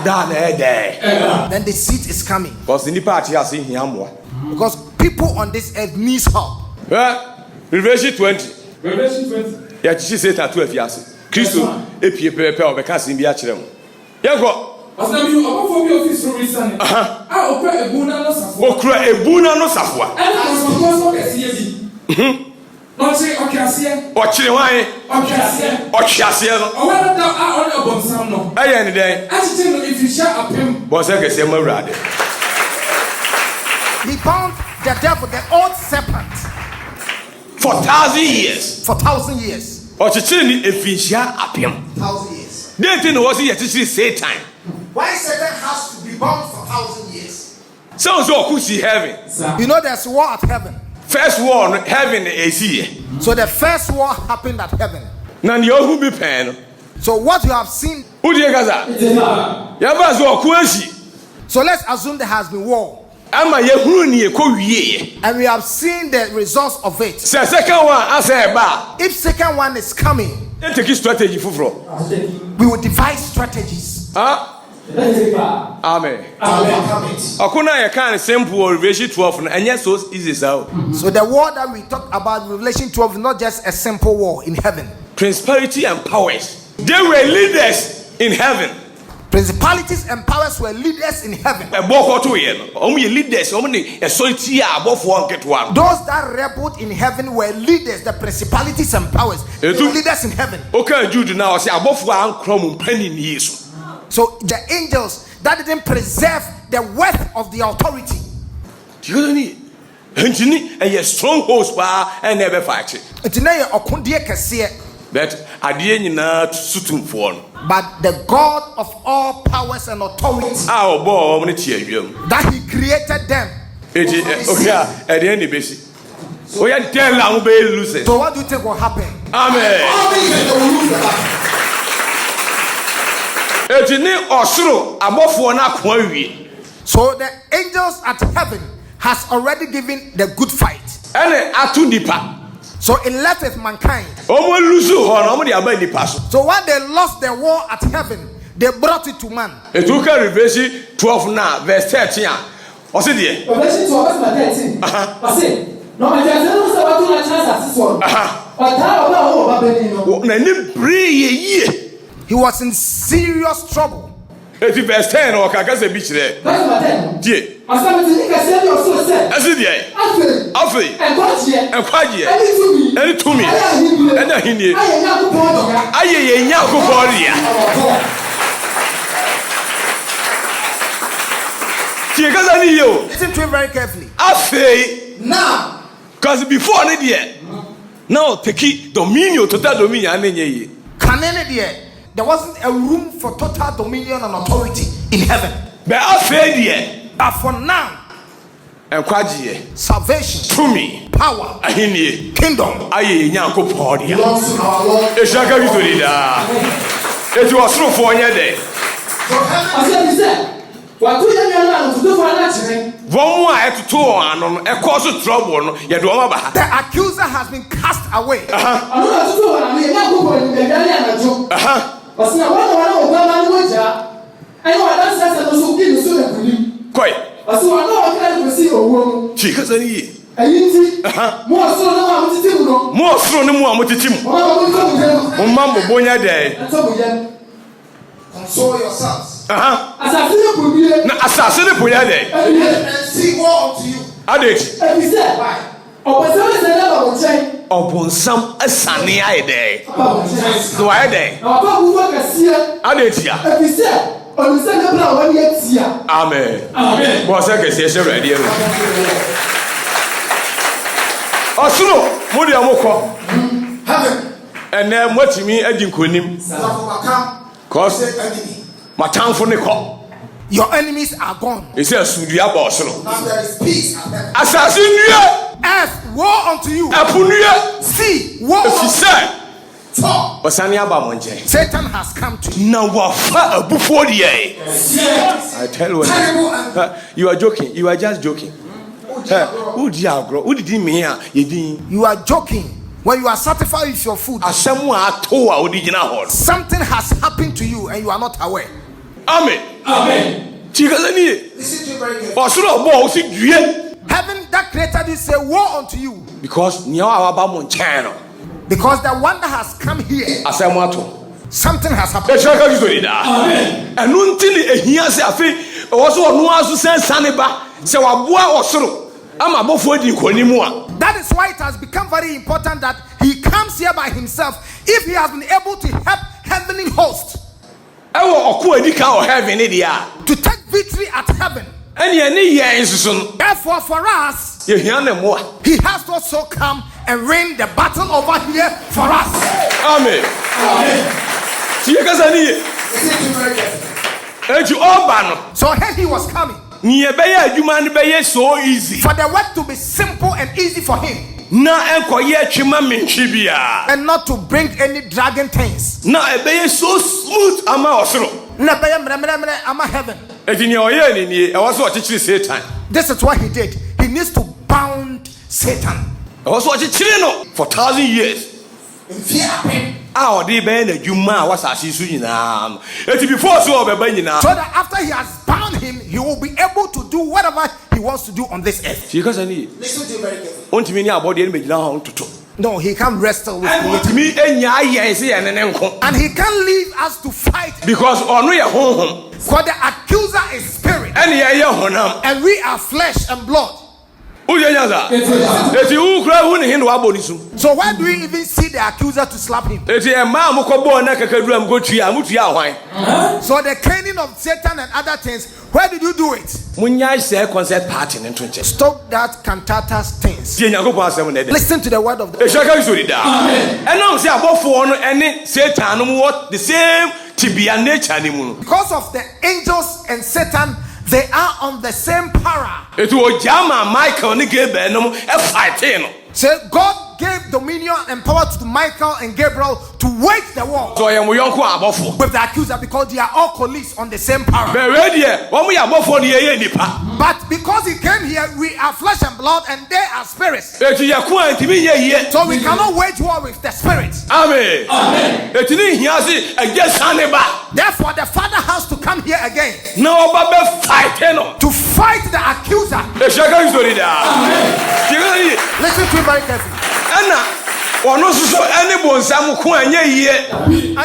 Then the seed is coming. Because people on this earth needs help. Revelation 20. Yeah, she said that 12 years. Christo, epie pepe obeka sin bia kire mo. Yenko. Asna mi obafo bi office ro reason. Okra ebuna no safo. Okra ebuna no safo. So kesiye bi. No say okiase. Okire wan? Okiase no. Owara da on obonsam no. Aye ni den. Atete no if you share apem. Bo say kesiye mawrade. He bound the devil, the old serpent, for 1,000 years. For 1,000 years. Ochichiri ni efinhia apem. 1,000 years. They think was here to see Satan. Why Satan has to be bound for 1,000 years? So could see heaven. You know there's war at heaven. First war heaven is here. So the first war happened at heaven. Now you who be pen. So what you have seen. So let's assume there has been war. And we have seen the results of it. Second one, I say, if second one is coming, take strategy for we will devise strategies. Amen. Akuna ya kan simple Revelation 12 and yes so easy so. So the war that we talk about Revelation 12 is not just a simple war in heaven. Principality and powers, they were leaders in heaven. Principalities and powers were leaders in heaven. Those that rebelled in heaven were leaders, the principalities and powers. They were leaders in heaven. Okay, Jude now say so the angels that didn't preserve the worth of the authority. And your strongholds and never fight it. But the God of all powers and authority, that He created them. So what do you think will happen? Amen. So the angels at heaven has already given the good fight. So it left with mankind. So when they lost the war at heaven, they brought it to man. It took a Revelation 12 now, verse 13. What's it there? Revelation 12 verse 13. What's it? No, my chance he was in serious trouble. It's verse 10 or Kakasa Beach there. Dear. I said, and Quadia, and to me, and I hear listen to him very carefully. I say now, because before an idiot, now take dominion, total dominion, there wasn't a room for total dominion and authority in heaven. But I say, but for now, and Quadia, salvation, to me, power, kingdom, belongs to our Lord. It's not going to do that. It was true for a day. One more to two on a cause of trouble. The accuser has been cast away. Quite. She has any. More Mambo Bonya Day. Console yourselves. Assassin Puyade. And see war unto you. I did. Why? Upon some a sunny day. So I day. I did here. Amen. Amen. Was I can say already? Also, Moody Amoko. And then what you mean, Edin Kunim? Cause my town for Nicole. Your enemies are gone. It says, Sudia Bosolo. Now there is peace. Assassin, earth, woe unto you. See, woe unto you. Satan has come to you. Now, before the I tell you, you are joking. You are just joking. Who did you mean? You are joking. When you are satisfied with your food, something has happened to you and you are not aware. Amen. Amen. Listen to very carefully. Heaven that created you say, woe unto you. Because the one that has come here, something has happened. Amen. And until he has a fee, also no one to send Saniba, so a boy or so. That is why it has become very important that he comes here by himself. If he has been able to help heavenly hosts to take victory at heaven, therefore for us, he has to also come and win the battle over here for us. Amen. So here he was coming. So easy. For the work to be simple and easy for him. And not to bring any dragon things. So smooth heaven. Satan. This is what he did. He needs to bound Satan. For 1,000 years. So that after he has bound him, he will be able to do whatever he wants to do on this earth. Listen to me very carefully. No, he can't wrestle with creativity. And he can't leave us to fight. Because for the accuser is spirit. And we are flesh and blood. So why do we even see the accuser to slap him? So the caning of Satan and other things, where did you do it? Stop that cantatas things. Listen to the word of the Lord. Because of the angels and Satan, they are on the same para. So God gave dominion and power to Michael and Gabriel to wage the war with the accuser, because they are all colleagues on the same para. But because he came here, we are flesh and blood and they are spirits. So we cannot wage war with the spirits. Amen. Therefore the Father has to come here again to fight the accuser. Listen to me very carefully. And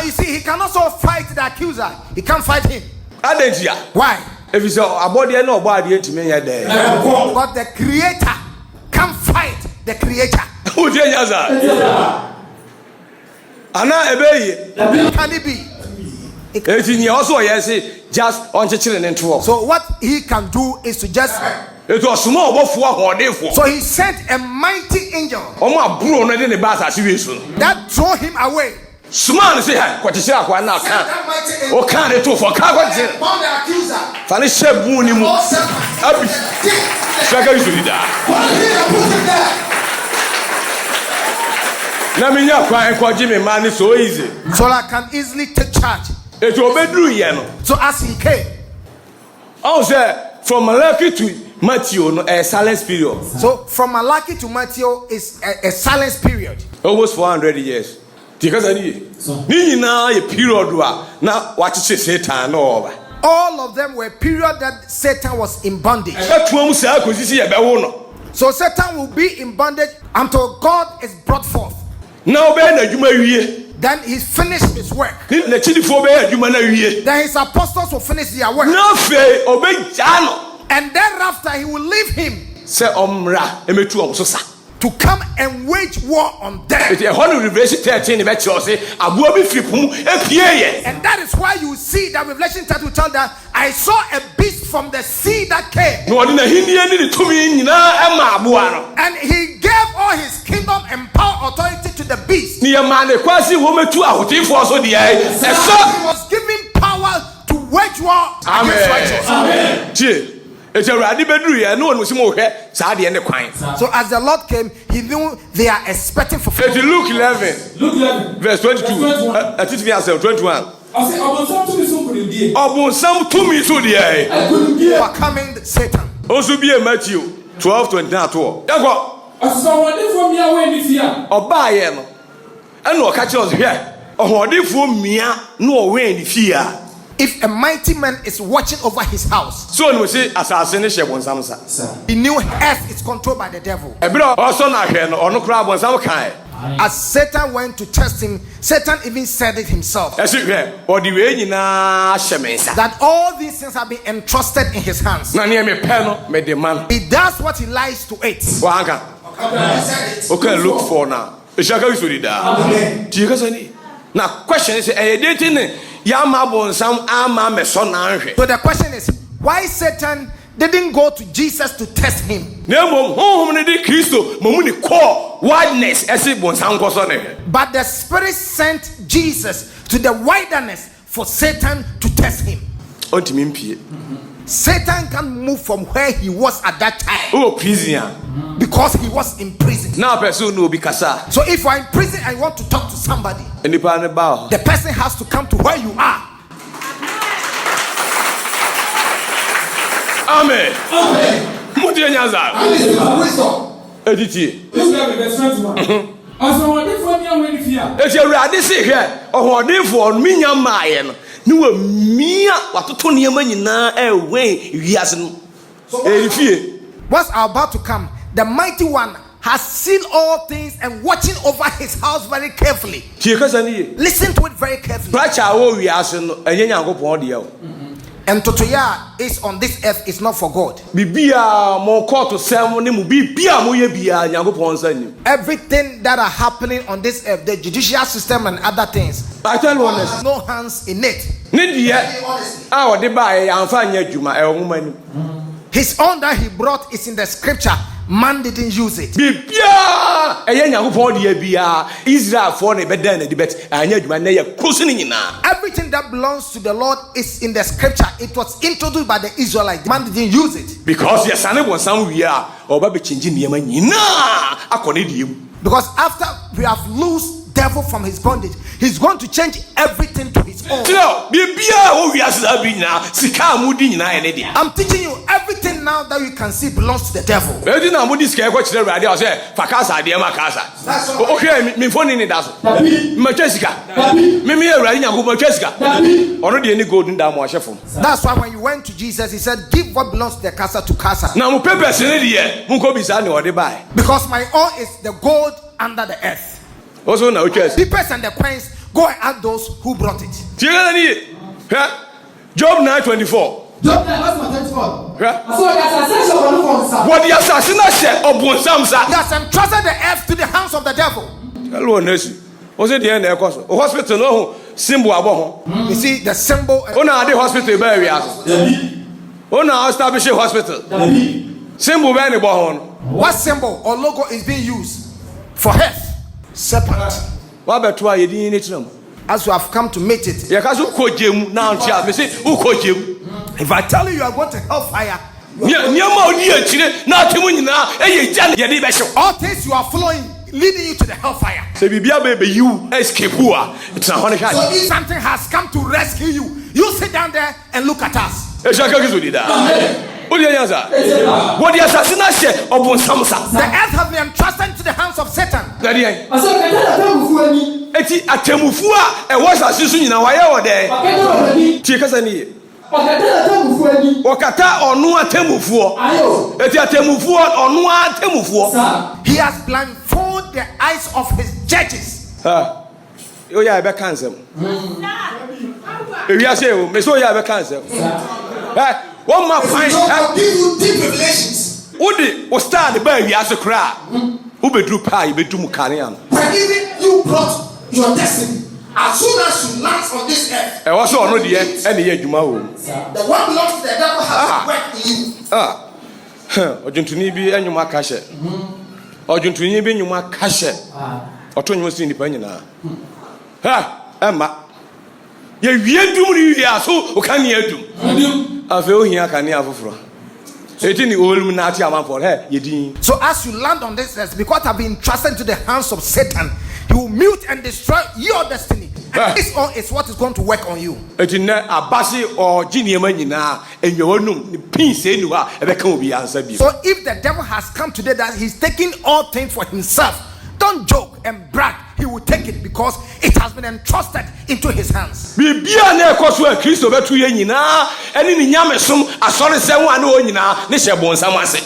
you see, he can also fight the accuser. He can't fight him. Why? If it's a body and nobody to me, but the creator can fight the creator. Can it be? Also, yes, just on children and 12. So what he can do is to just. It was small. So he sent a mighty angel that threw him away. Small say, what is that? One now can't. Oh, can't it for car? Finish a boon. Let me know why Jimmy man is so easy. So I can easily take charge. It will be true, So as he came, also from Malachi to Matthew, a silence period. So from Malachi to Matthew is a silence period. Almost 400 years. Because I need now a period now what is Satan over. All of them were period that Satan was in bondage. So Satan will be in bondage until God is brought forth. Now then he finished his work. Then his apostles will finish their work. And thereafter he will leave him to come and wage war on them. And that is why you see that Revelation 3 will tell that I saw a beast from the sea that came. And he gave all his kingdom and power authority to the beast. He was given power to wage war against righteous. Amen. So as the Lord came, he knew they are expecting for Luke 11 verse 22. 21. Overcoming Satan. Also be a Matthew 12:29. if a mighty man is watching over his house, so no say asase ne hye bonsam sa. he knew earth is controlled by the devil. Ebro also na hwe no ono kra bonsam kan. As Satan went to test him, Satan even said it himself. Esi hwe odi we nyina hye mensa. That all these things have been entrusted in his hands. Na ne me pe no me de man. He does what he likes to eat. Wa anka. Okay, look for now. Ishaka usuri da. Ti ka sani. Na question is dating ya ma bonsam ama me so na hwe. So the question is, why Satan didn't go to Jesus to test him? Na mom honhom ne di Kristo mamu ni call wildness esi bonsam ko so ne. But the Spirit sent Jesus to the wilderness for Satan to test him. Ontimi mpie. Satan can't move from where he was at that time. Oh, prison. Because he was in prison. Now person no be kasa. So if you are in prison and you want to talk to somebody, the person has to come to where you are. Amen. Amen. Muti nyaza. Editi. This guy be best friend man. Aso wodi for me when fear. Eti awurade se hwe, ohodefo mi nya maaye no. Ni wa mia watoto niema nyina ewen wiase no. Erifie. What's about to come? The mighty one has seen all things and watching over his house very carefully. Listen to it very carefully. And Totoya is on this earth is not for God. Everything that are happening on this earth, the judicial system and other things, no hands in it. His own that he brought is in the scripture. Man didn't use it. Everything that belongs to the Lord is in the scripture. It was introduced by the Israelites. Man didn't use it. Because after we have loosed devil from his bondage, he's going to change everything to his own. I'm teaching you everything now that you can see belongs to the devil. That's why when you went to Jesus, he said, give what belongs to the casa to casa. Because my own is the gold under the earth. Also now, the person and the coins, go and ask those who brought it. Job 9:24. Job 9:24. What the assassin said of Bonsamsa? He has entrusted the earth to the hands of the devil. Hello, Nessie. Was it the end of the hospital? No symbol. You see the symbol. On the hospital barriers. On our establishing hospital. Symbol. What symbol or logo is being used for health? Serpent. As you have come to meet it. If I tell you are going to hellfire, all things you are following leading you to the hellfire. So if something has come to rescue you, you sit down there and look at us. The earth has been entrusted to the hands of Satan. He has blindfolded the eyes of his judges. One more fine. I'll give you deep revelations. Udi o start the baby as a cry. Who be drew pie, be drew Mukarian. But even you brought your destiny. As soon as you land on this earth, and also on the end, any year Jumao. The one belongs to the devil has worked in you. Or Juntuni be and you mark cash. Or Juntuni be you mark cash. Or 20 was independent. Emma. You do you are so can you do? I feel here can you have for so as you land on this earth, because I've been trusted to the hands of Satan, he will mute and destroy your destiny. And this all is what is going to work on you. So if the devil has come today that he's taking all things for himself, don't joke and brag. He will take it because it has been entrusted into his hands. Bibia na ekoso a Kristo betu ye nyina eni ni nyamesom asore se ho ana o nyina ne hye bonsam ase.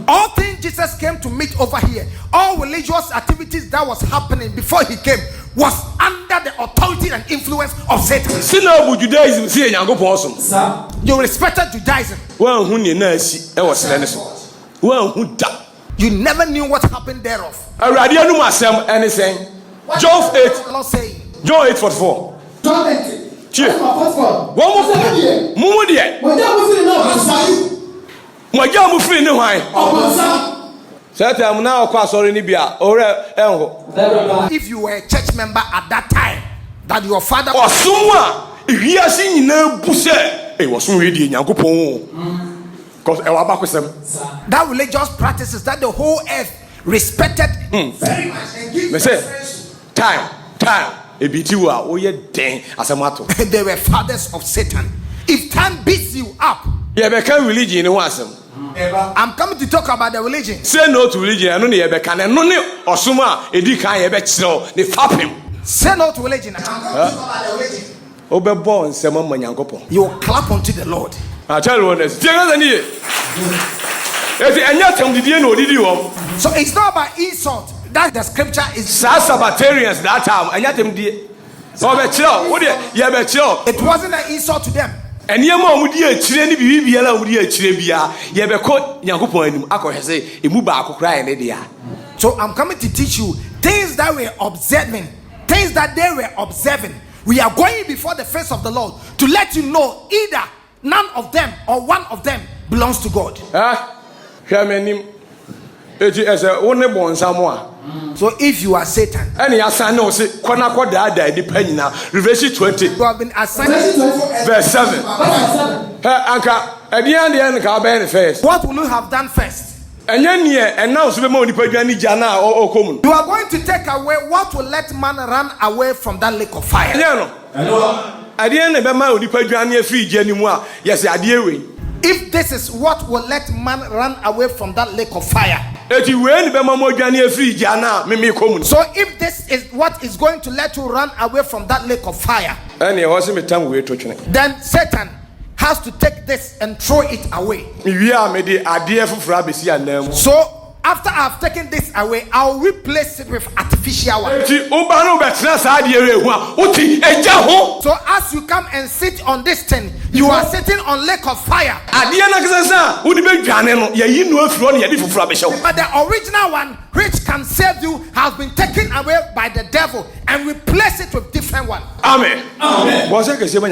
All things Jesus came to meet over here, all religious activities that was happening before he came was under the authority and influence of Satan. Sinabu Judaism see Yankopon som. You respected Judaism. Wan hu ne na asi e wo sere ne so. Wan hu da. You never knew what happened thereof. Awurade anum asem ene sen. John 8. Lord saying. John 8:44. John 8. Chie. One more. Mumu de. Mwaja mu free ne hwan. Satan na okwa asori ni bia ore enho. If you were a church member at that time, that your father osumwa iwiase nyina bu se wosun we die Yankopon. Because that religious practices that the whole earth respected very much and give time ebitiwa oye den asemato. They were fathers of Satan. If time beats you up, you become religion in one asem. I'm coming to talk about the religion. Say no to religion. I know you become no ne osuma edi kan ye be kiro the fapim. Say no to religion. I'm coming to talk about the religion. Obebo nsema manyankopon. You will clap unto the Lord. I tell you this. So it's not about insult. That the scripture is. Sabbatarians that time. It wasn't an insult to them. And so I'm coming to teach you things that we're observing, things that they were observing. We are going before the face of the Lord to let you know either none of them or one of them belongs to God. So if you are Satan, you have been assigned verse 7. What will you have done first? You are going to take away what will let man run away from that lake of fire. If this is what will let man run away from that lake of fire. So if this is what is going to let you run away from that lake of fire, then Satan has to take this and throw it away. So after I've taken this away, I'll replace it with artificial one. So as you come and sit on this thing, you are sitting on lake of fire. But the original one, which can save you, has been taken away by the devil and replace it with different one. Amen. Amen. What's it there?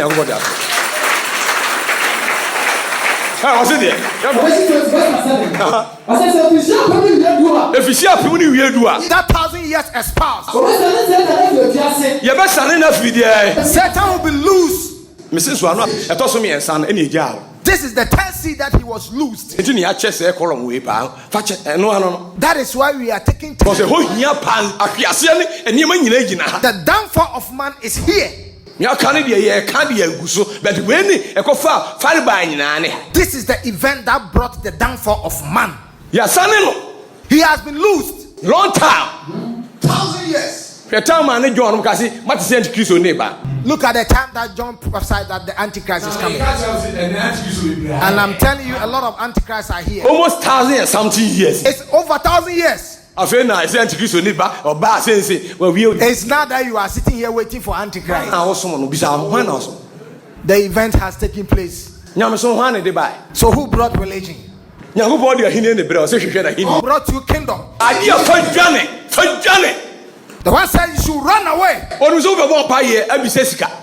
That 1,000 years has passed. Satan will be loose. This is the tendency that he was loosed. That is why we are taking time. The downfall of man is here. This is the event that brought the downfall of man. He has been loosed. Long time. 1,000 years. Look at the time that John prophesied that the Antichrist is coming. And I'm telling you, a lot of Antichrists are here. Almost 1,000 and something years. It's over 1,000 years. It's not that you are sitting here waiting for Antichrist. The event has taken place. So who brought religion? Who brought you kingdom? The one said you should run away.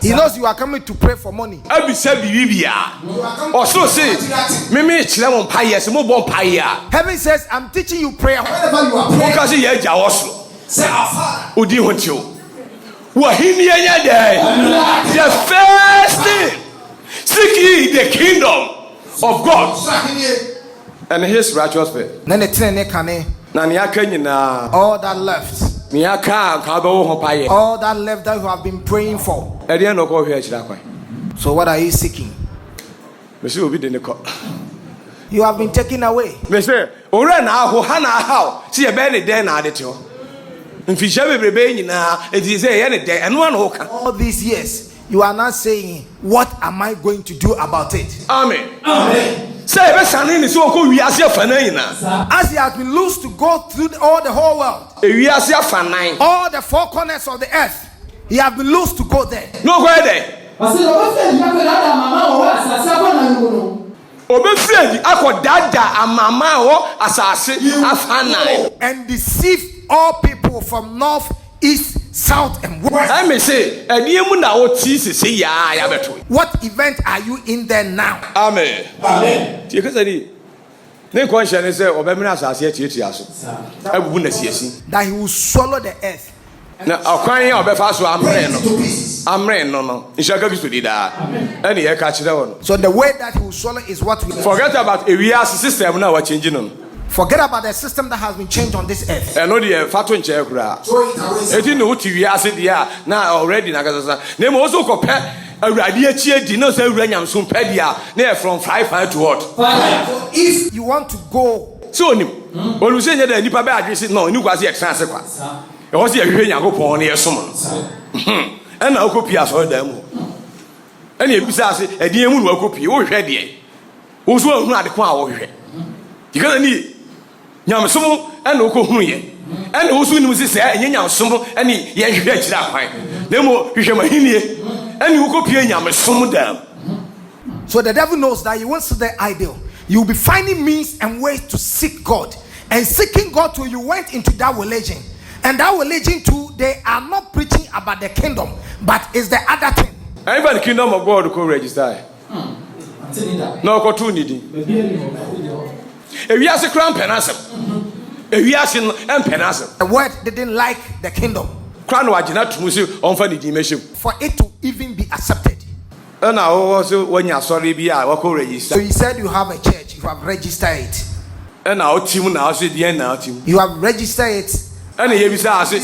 He knows you are coming to pray for money. Heaven says, I'm teaching you prayer. Whenever you are praying, say our Father. The first thing, seek ye the kingdom of God and his righteousness. All that left. All that left that you have been praying for. So what are you seeking? You have been taken away. mfisha bebrebe nyina enti say ye ne de eno an ho ka all these years you are not saying what am I going to do about it. Amen. Say be sane ni so ko wiase afana nyina As he has been loosed to go through all the whole world, wiase afanan all the four corners of the earth, he has been loosed to go there. no go there obefredi akodada amama wo asase afanan and deceive all people from north, east, south, and west. I may say ediemu na wo ti sese ya ya beto. What event are you in there now? Amen. Tie ka sadi ne konhye ne se obemina asase atiatia so abubu na siasi That he will swallow the earth. na akwan ya obefa so amre no inshaka Kristo di da ene ye ka kire won. So the way that he will swallow is what we Forget about a wiase system na wa change no. forget about the system that has been changed on this earth. Eno de fato nche kura eti no wuti wiase dia na already na kasa na mo so ko pe awurade achi adi no say awura nyamso pe dia na from 5 to what. So if you want to go, So onim olu se nya da nipa be adwese no ni kwase extra kwa e ho se yehwe Yakobon ne yesom e na okopi aso da mu e na ebisa ase edi emu no okopi wo hwe de wo so ahunu ade ko a wo hwe dikana ni nyamsom e na okohunu ye e na wo so nim se se enye nyamsom e na ye hwe akira akwan na mo hwe mahinie e na okopi nyamsom da. so the devil knows that you won't see the ideal. You'll be finding means and ways to seek God. And seeking God till you went into that religion. And that religion too, they are not preaching about the kingdom, but it's the other thing. Even the kingdom of God go register. No ko tu nidi. Ewiase kran penasem. Ewiase no empenasem. The word didn't like the kingdom. Kran wa gina tumusi onfa nidi mehim. For it to even be accepted. Na wo so wanya sorry bi a wo ko register. So you said you have a church, you have registered it. Na o tim na o so die na o tim. You have registered it. Na ye bi say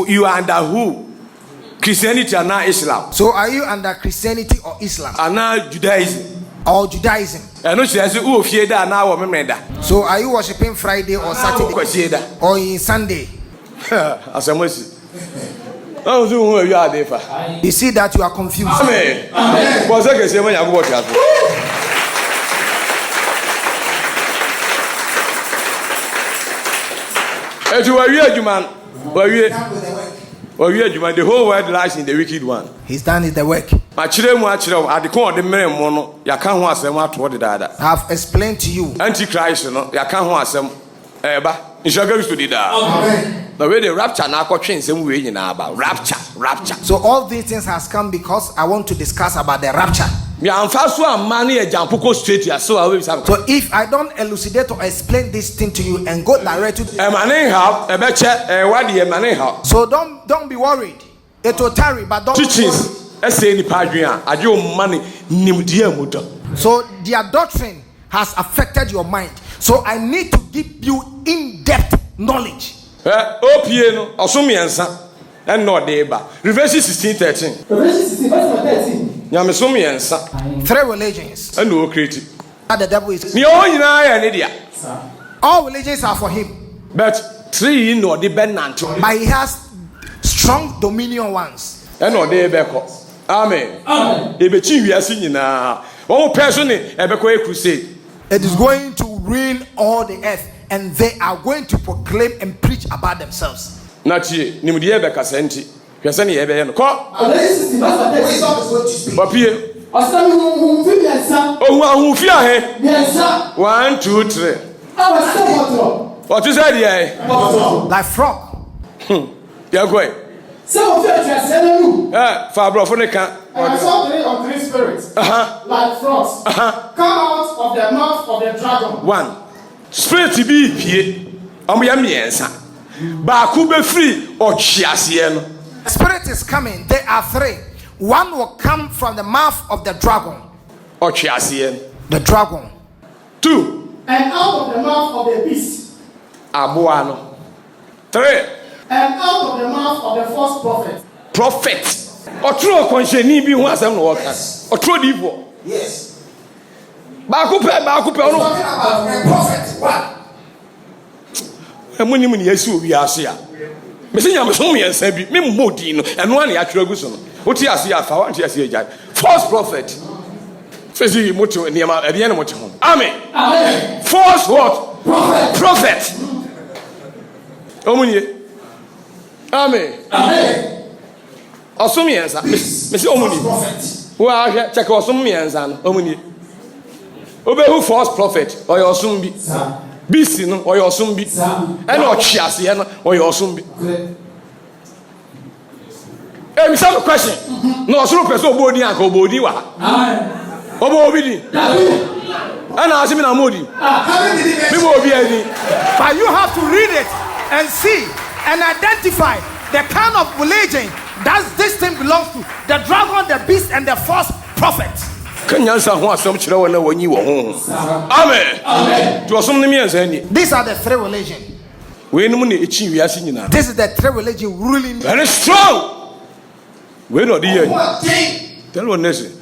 you are under who? Christianity and Islam. So are you under Christianity or Islam? And Judaism. Or Judaism? No say say o fie da na wo memre da. So are you worshiping Friday or Saturday? Or in Sunday? Asamosi. You see that you are confused. Amen. The whole world lies in the wicked one. He's done is the work. I've explained to you. Antichrist, the way the rapture now rapture. So all these things has come because I want to discuss about the rapture. So if I don't elucidate or explain this thing to you and go direct to so don't be worried. It will tarry, but don't teachings. So their doctrine has affected your mind. So I need to give you in-depth knowledge. And not deba. Reverse 16:13. Three religions. And no creative. That the devil is. All religions are for him. But three no the benant. But he has strong dominion ones. And no de beko. Amen. Ebechi wiase nyina. One person ebeko crusade. It is going to ruin all the earth, and they are going to proclaim and preach about themselves. Nachi nimdiye beka senti. Hwese ne yebe ye no. Ko. Papie. Ohu fi ahe. 1 2 3. What is that here? Like frog. Ya go. For bro for ne kan. And I saw 3 or 3 spirits, like frogs, come out of the mouth of the dragon. 1. Spirit be pie. Ya miensa. Ba ku be free or chiasie no. Spirit is coming. There are 3. One will come from the mouth of the dragon. Or chiasie. The dragon. 2. And out of the mouth of the beast. Aboa no. 3. And out of the mouth of the false prophet. Prophet. Otro konsheni bi hu asem no woka. Otro divo. Yes. Ba ku pe no. Talking about a prophet. What? Emuni mu ni yesu owi ase a. Messi Yamasom Yansabi, Mimodino, and one Yatraguson. What he has here, what he has here, false prophet. Fizzy Mutu and Yama at the end of Mutu. Amen. False what? Prophet. Omuni. Amen. Osumians, Miss Omuni. Who are here? Check Osumians and Omuni. Obey who false prophet or your sumbi. Bisin or your sumbi. And or Chiasian or your sumbi. Hey, we have a question. No, so person body and go body. Obobidi. And I see me Modi. But you have to read it and see and identify the kind of religion that this thing belongs to. The dragon, the beast, and the false prophet. Amen. These are the three religions. This is the three religion ruling. Very strong. We know the year. Tell one nation.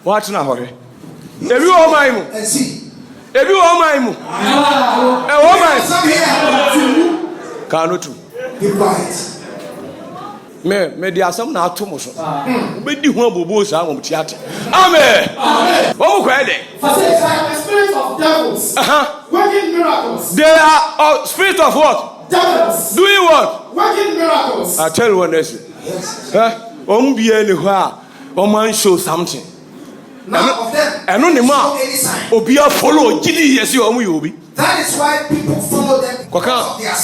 What's now? If you are my moon, if you are my moon, cannot be quiet. Me dia some na to mo so. Be di ho bobo sa mo tiate. Amen. What we dey? For say the spirit of devils. Working miracles. They are spirit of what? Devils. Doing what? Working miracles. I tell you one nation. Yes. Be any who man show something. None of them. And on the man, Obia follow Giddy, yes, you are be. That is why people follow them.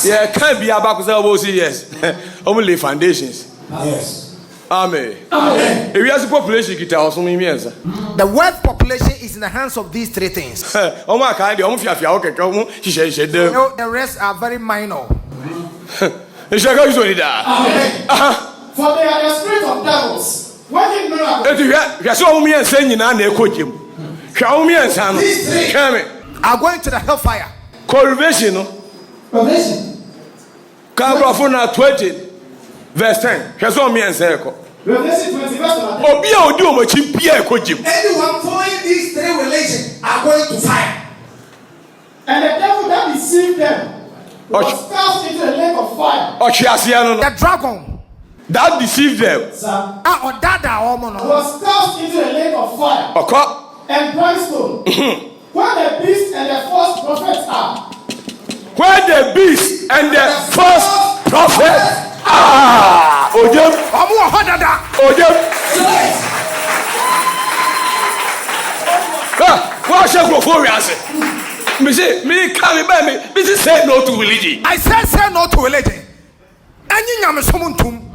Yeah, can't be about to yes. Only foundations. Yes. Amen. If you have the population, it also means the world population is in the hands of these three things. Oh, my kind of she said, the rest are very minor. It's a good idea. For they are the spirit of devils. Working miracles. You saw me and saying, you know, show me and son. Are going to the hellfire. Correlation. Cabrafona 20, verse 10. You saw me and say, Revelation 20, verse 10. Anyone following these three religions are going to fire. And the devil that deceived them was cast into the lake of fire. The dragon that deceived them was cast into the lake of fire and brimstone. Where the beast and the false prophets are. Where the beast and the false prophet are. What shall go for us? Me carry by me. This say no to religion. I said say no to religion.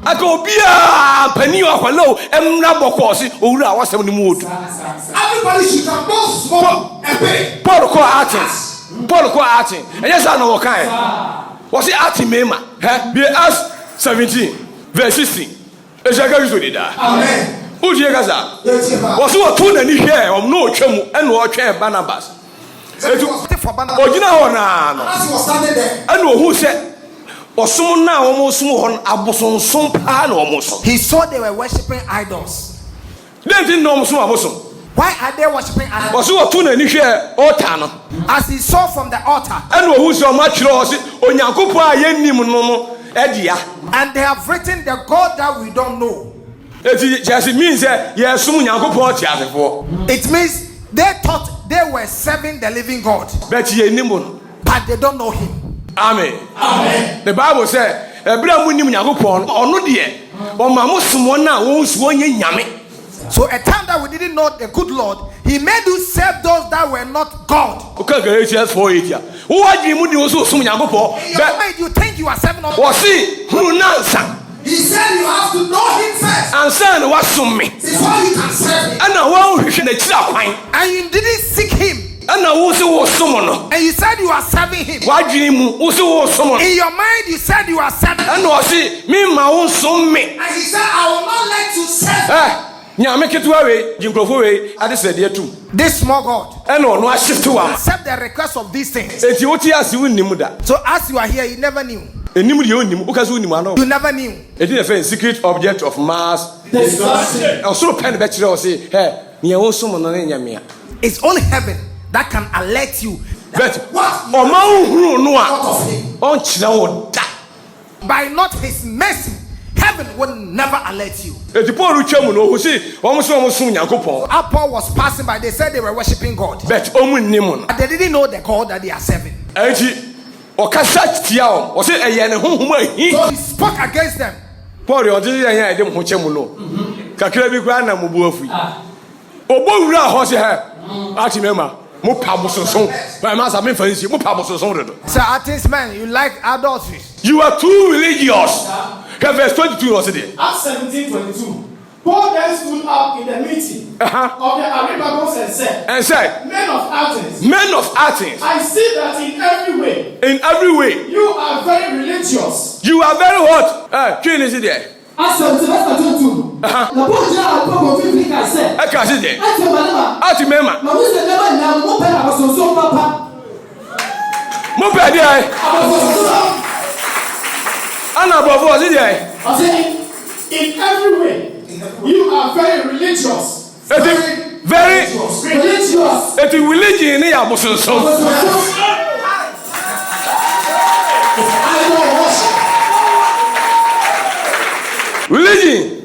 I go be a penny of a low and Nabokosi, who I was in the mood. Everybody should come both small and big. Protocol artist. And yes, I know what kind. Was it Artie Mema? Be us 17, verse 16. As I go to that. Amen. Who's your gaza? Was you a tune and hair of no chum and watch Barnabas? For you know, as he was standing there. I know who said. Or someone now almost on Aboson some pan almost. He saw they were worshipping idols. They didn't know Aboson. Why are they worshipping idols? Was you a tune and here or Tana? As he saw from the altar. And who's your much loss on Yakupa Yenimuno Edia. And they have written the God that we don't know. It means that yes, soon Yakupa for. It means they thought they were serving the living God. But they don't know him. Amen. Amen. The Bible said, Abraham Yakupon, or no dear, or Mamusumona won't swan yammy. So, a time that we didn't know the good Lord, he made you serve those that were not God. Okay, just for it. Who are you also soon Yakupo? That you think you are serving on was he who answer? He said you have to know him first. And son was to me. Before you can serve him. And I won't and you didn't seek him. And I was someone. And you said you are serving him. Why dream also someone? In your mind, you said you are serving him. And was it me, my own son, me? And he said, I will not let you serve. Yeah, make it away. Jim Grove, I just said here too. This small God. And no, I shift to him. Accept the request of these things. So as you are here, you never knew. You never knew. It is a secret object of mass discussion. Also, pen better or say, hey, you also it's only heaven that can alert you. But what? Or man who know on China. By not his mercy, heaven will never alert you. eti Paul twam no ohusi omo so Nyankopon. As Paul was passing by, they said they were worshiping God. But omu nnim no. But they didn't know the God that they are serving. Enti okasa tia o se eye ne honhom ahi. So he spoke against them. Paul o didi yan ede mo kyem no. Kakra bi kwa na mo bu afu. Obo wura ho se ha. Ati mema mo pa bososo. Ba ma sa me fancy mo pa bososo do. So Athens men, you like adultery. You are too religious. Verse 22 was it? Acts 17:22. Paul then stood up in the meeting of the Areopagus and said, Men of Athens, I see that in every way, you are very religious. You are very what? Is it there? Acts 17:22. The Paul said, I can't see there. Ati mema. Mo pe there. Anna Bravo, was it there? I said, in every way, you are very religious. Very religious. It's religion in your bosom. Religion.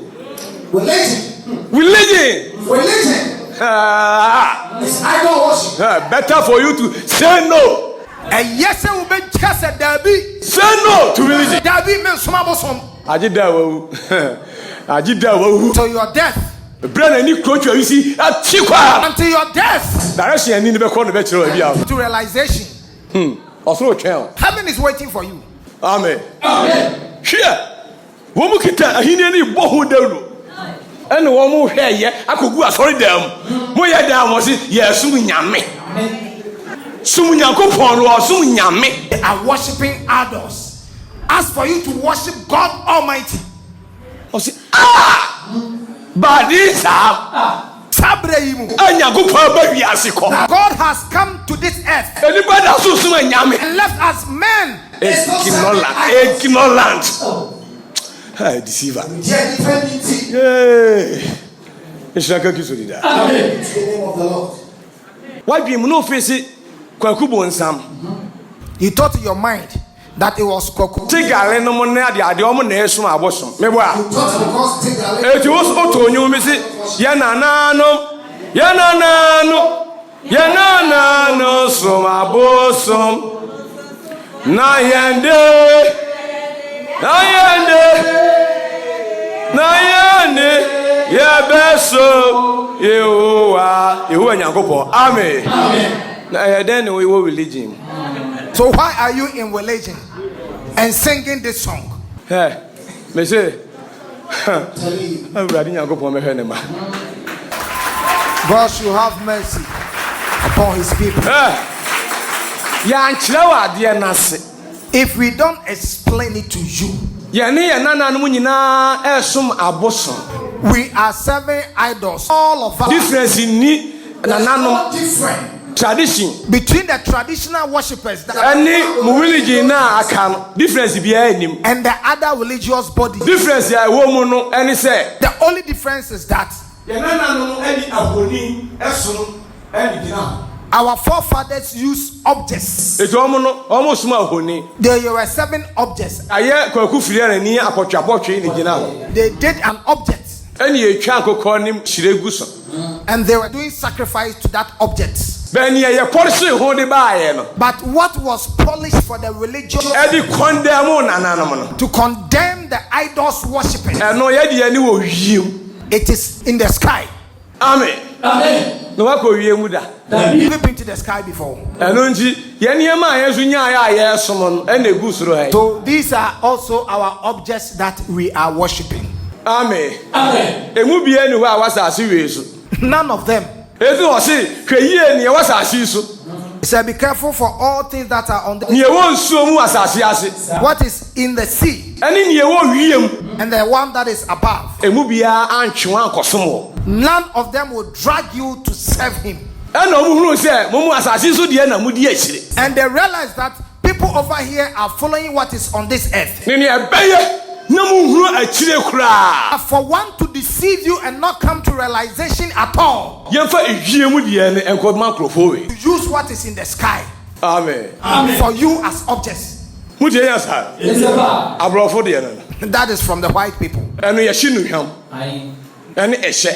It's idol worship. Better for you to say no. And yes, I will be just a Dabi. Say no to religion. Dabi means Sumabosom. To your death. Until your death. To realization. Heaven is waiting for you. Amen. Here. And the woman here, I could go sorry them. Moya down was it? Yes, Sunyame. Sunyakopon or Sunyame. They are worshipping idols. As for you to worship God Almighty. But this God has come to this earth and left us men ignorant. Deceiver. It's like a kiss with that. Why be no face it? Kwakubo and Sam. You thought in your mind that it was Koku. Take a random money, the woman is from our bosom. Maybe it was Otto, you miss it. Yanano, so my bosom. Nayande, ya beso, you are Yangopo. Amen. Then we will religion. So why are you in religion and singing this song? Hey, me say, I'm ready to go for me. God should have mercy upon his people. If we don't explain it to you, we are serving idols. All of us. Difference in need and different. Tradition between the traditional worshippers and the other religious body. Difference the only difference is that our forefathers used objects. They were serving objects. They did an object. And they were doing sacrifice to that object. But what was polished for the religion to condemn the idols worshippers, it is in the sky. Amen. Have you been to the sky before? So these are also our objects that we are worshipping. Amen. None of them. He said, be careful for all things that are on the what is in the sea and the one that is above. None of them will drag you to serve him. And they realize that people over here are following what is on this earth. For one to deceive you and not come to realization at all, to use what is in the sky. Amen. For you as objects. Mutie ya sa. Abrofo de no. That is from the white people. Eno ye hye nuhwam. Ene ehye.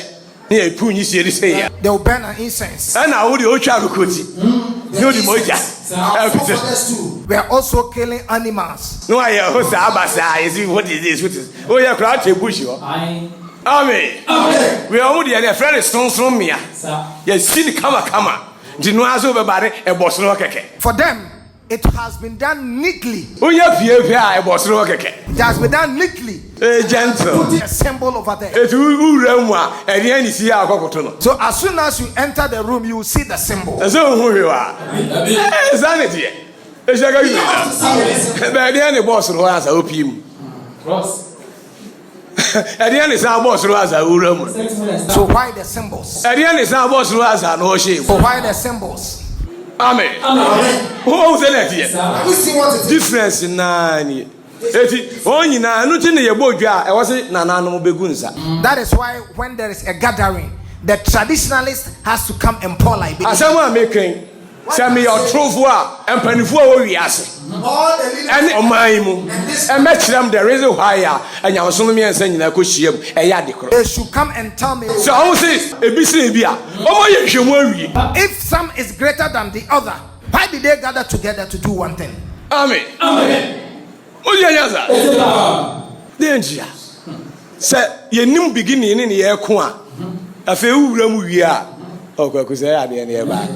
Ne ye pu nyi sie de say ya. They will burn an incense. Ena wo de o twa akokoti. Ne odi moja. We are also killing animals. No aye ho sa abasa. You see what is this? What is? Oh yeah, crowd te bushi ho. Amen. We are only a friend from me. Yes, see kama. Dinuazo be bare e bosro keke. For them, it has been done neatly. Oya pie e bosro keke. It has been done neatly. Gentle. A symbol over there. Etu uramu a eni ani si akokoto no. So as soon as you enter the room, you will see the symbol. So hu we wa. Sanity. E shaka you. Be dey ani bosro asa opim. Cross. Ediane sa bosro asa uramu. So why the symbols? Ediane sa bosro asa no shame. So why the symbols? Amen. Who say that here? Have you seen what it is? Difference na ni. Eti onyina anu ti ne yebo dwa e wo se nananom begunsa. That is why when there is a gathering, the traditionalist has to come and pour like this. Asama making say me your trofo a empanifo a wo wiase. All the leaders And omaimu e metrem the reason why anyamso no miensa nyina ko hyiam e ya de kro. they should come and tell me So I say ebisi ebi a omo ye hwemu awie. if some is greater than the other. Why did they gather together to do one thing? Amen. Oye nyaza. Denjia. Say ye nim beginning ni ye ko a. Afi ewuram wie a. Okwakusa ya de ne ba.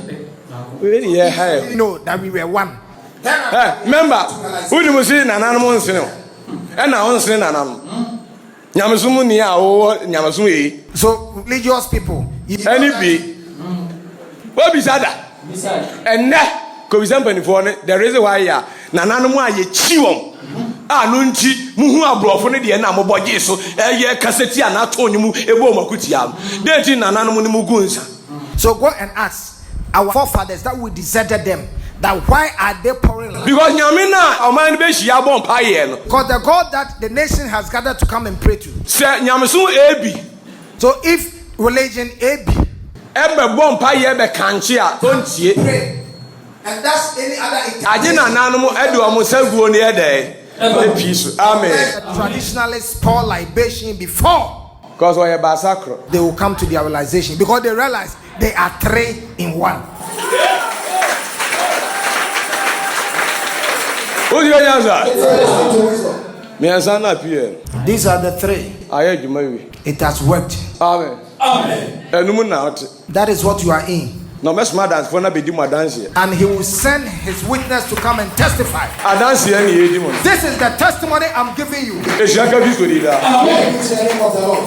We ni ye ha. You know that we were one. Remember, who do you see nananom nsene o? E na onsene nananom. Nyamesumu ni a wo nyamesumu yi. So religious people, Any be. What be sada? And na ko bi sampanifo ne the reason why ya nananom a ye chi won. A no nti muhu abrofo ne de na moboje so ye kaseti a na to onyimu ebo makuti am. Dey ti nananom ne mugunsa. so go and ask our forefathers that we deserted them. That why are they pouring? Because nyamina o man be hia bon paye no. Because the God that the nation has gathered to come and pray to. Se nyamesu ebi. So if religion AB, Ebe bon paye be kanche a ontie. pray, and that's any other Aje nananom edu omo saguo ne ede. E peace. Amen. traditionalists pour libation before Because we are basakro. they will come to their realization, because they realize they are three in one. Who's your answer? Me answer na pie. These are the three. Aye djuma wi. It has worked. Amen. Enum na ot. That is what you are in. No me smart dance for na be di mo dance here. And he will send his witness to come and testify. A dance here ni edi mo. This is the testimony I'm giving you. E shaka bi so di da.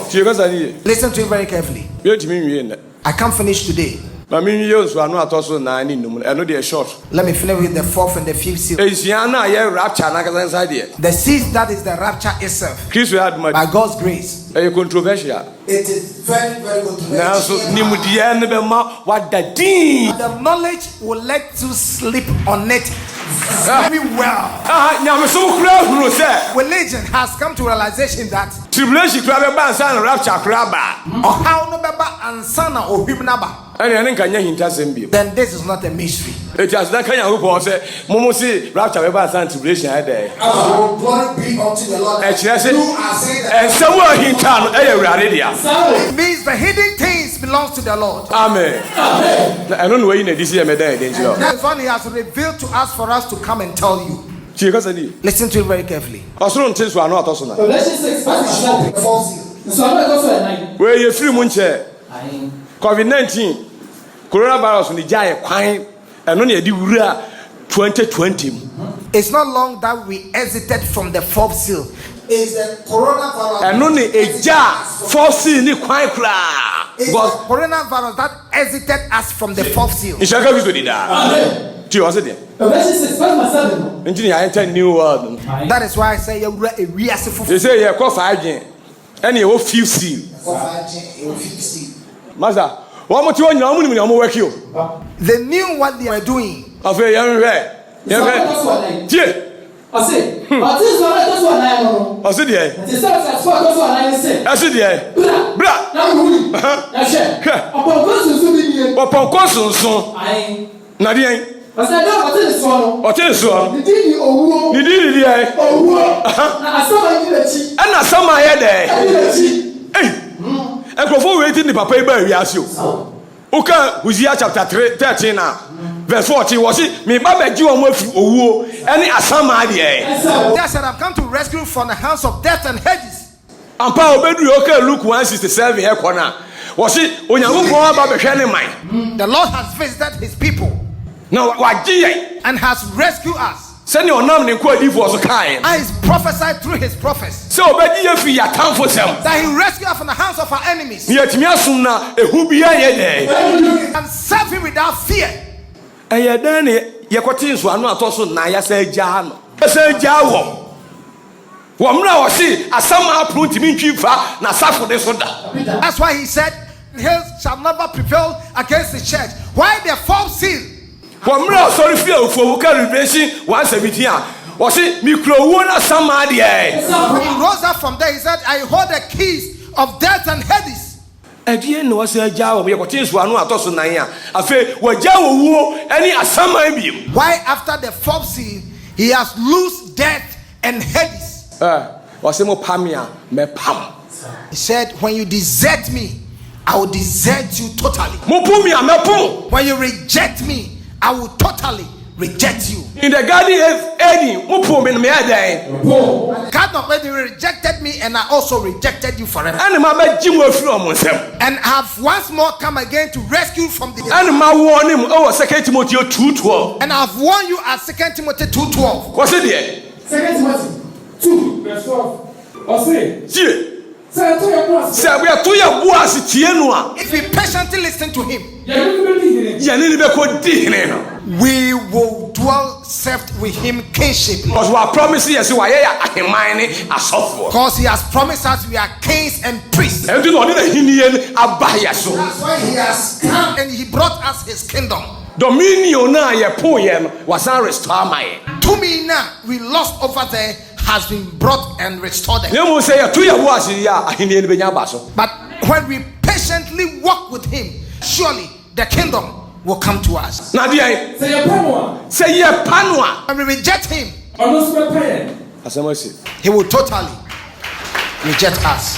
Tie ka sani. Listen to it very carefully. Bi otimi nwie na. I can't finish today. Ma mi nwie so anu atoso na ni num. Eno de short. Let me finish with the fourth and the fifth seal. E sia na ye rapture na ka inside there. The seed that is the rapture itself. Kristo had ma. By God's grace. E controversial. It is very, very Na so ni mu die ne be ma wada din. The knowledge will let you sleep on it very well. Nyame so kura huru se. Religion has come to realization that Tribulation kura be ban san rapture kura ba. or how no beba and sana or himnaba. Ene nka nya hinta sem bi. Then this is not a mystery. It has that kind of people say, Momo see rapture we ban san tribulation I there. Glory be unto the Lord. E kire se. You are saying that. And so what hinta no e awurade dia. It means the hidden things belongs to the Lord. Amen. Amen. I don't know where you need this year me there danger. That's one he has revealed to us for us to come and tell you. Chie ka sani. Listen to it very carefully. Osoro ntin so anu atoso na. Revelation 6 verse 11. So I'm going to go for a night. We ye free mu nche. COVID-19 coronavirus ni jaye kwan eno na edi wura 2020. It's not long that we exited from the fourth seal. Is the coronavirus? Eno na eja force ni kwan kra. Because coronavirus that exited us from the fourth seal. Ishaka bi so di da. Amen. Ti o se de. Revelation 6 verse 7. Nti ya enter new world. That is why I say you are a reasonable. They say ye ko fa adwen. Ene ye wo feel seal. Master, what mo ti o nyina mo ni mo work you. They knew what they were doing. Afa yan hwe. Yan hwe. Tie. I say, but this is what I know. O se de. It is not as far as what I say. E se de. Bra. Now we. Na share. Upon God so be here. Popon ko sunsun. Aye. Na de yan. I said, no, what is so? What is so? The did you oh, You did it, oh, I saw my village. and I saw my head there. Hey, and before waiting the papa, we ask you. Okay, Hosea chapter 13 now. Verse 40 was it? Me baba ji omo fi owo any asama de. They said, I've come to rescue from the hands of death and Hades. Ampa obedu okay Luke 1:67 here corner. Was it onyankopon aba behwe ne man. The Lord has visited his people Now waji and has rescued us. send your name ne ko adifo so kai. And he's prophesied through his prophets So obeji ye fi yatamfo sem. that he rescued us from the hands of our enemies Ni atimi asum na ehu bia ye de. and serve him without fear. Eye dan ne ye kwoti nso anu atoso na ya sa agya no. Sa agya wo. Wo mra wo si asama apro ntimi ntwifa na safo de so da. That's why he said, "Hell shall never prevail against the church." Why the false seal? Wo mra sorry fi ofo wo calibration 117 a. Wo si mi kro wo na sama de. When he rose up from there, he said, "I hold the keys of death and Hades." Adie no was agya wo ye kwoti nso anu atoso nan a. Afa wo agya wo wo ani asama biem. Why after the false seal, he has loosed death and Hades. Was mo pamia me pam. He said, when you desert me, I will desert you totally. Mo pumia me pum. When you reject me, I will totally reject you. In the garden of Eden, mo pum me adan. God of when you rejected me, and I also rejected you forever. And ma be ji mo afiri omo nsem. And I have once more come again to rescue you from the And ma warn him oh 2 Timothy 2:12. and I have warned you as 2 Timothy 2:12. Was it there? 2 Timothy 2, verse 12. Or say, Tie. say to your boss. Se we to ya bo ase tie no a. If we patiently listen to him, Ya ne be ko di hene no. we will dwell served with him kinship. Because we are promising yes we ya aheman ne asofo. Because he has promised us we are kings and priests. And do no na hinie aba ya so. That's why he has come and he brought us his kingdom. Dominion na ye po ye no was restore my. To me now, we lost over there has been brought and restored. Ne mo say ya to ya bo ase ya ahinie ne benya ba so. But when we patiently walk with him, surely the kingdom will come to us. Na dia Say your panwa. say ye panwa. When we reject him, Ono super paye. Asemasi. he will totally reject us.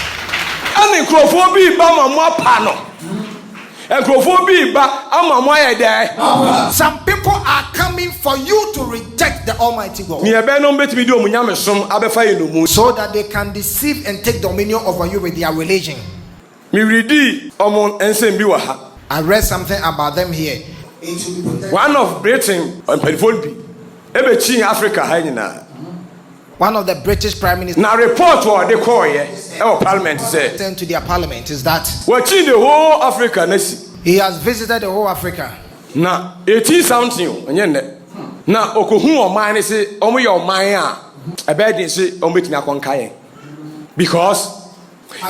Ani nkrofo bi ba ma mo apa no. Nkrofo bi ba ama mo aye de. Some people are coming for you to reject the Almighty God, Ni ebe no betimi di omunyame som abefa ye no mu. so that they can deceive and take dominion over you with their religion. Mi ridi omo ensem bi wa ha. I read something about them here. One of Britain on Pedifon bi. Ebe chi Africa ha nyina. One of the British prime ministers Na report what they call ye. E parliament say. sent to their parliament is that We chi the whole Africa na si. he has visited the whole Africa. Na 18 something onye ne. Na okohu oman ne se omo ye oman a ebe din se omo betimi akonka ye. Because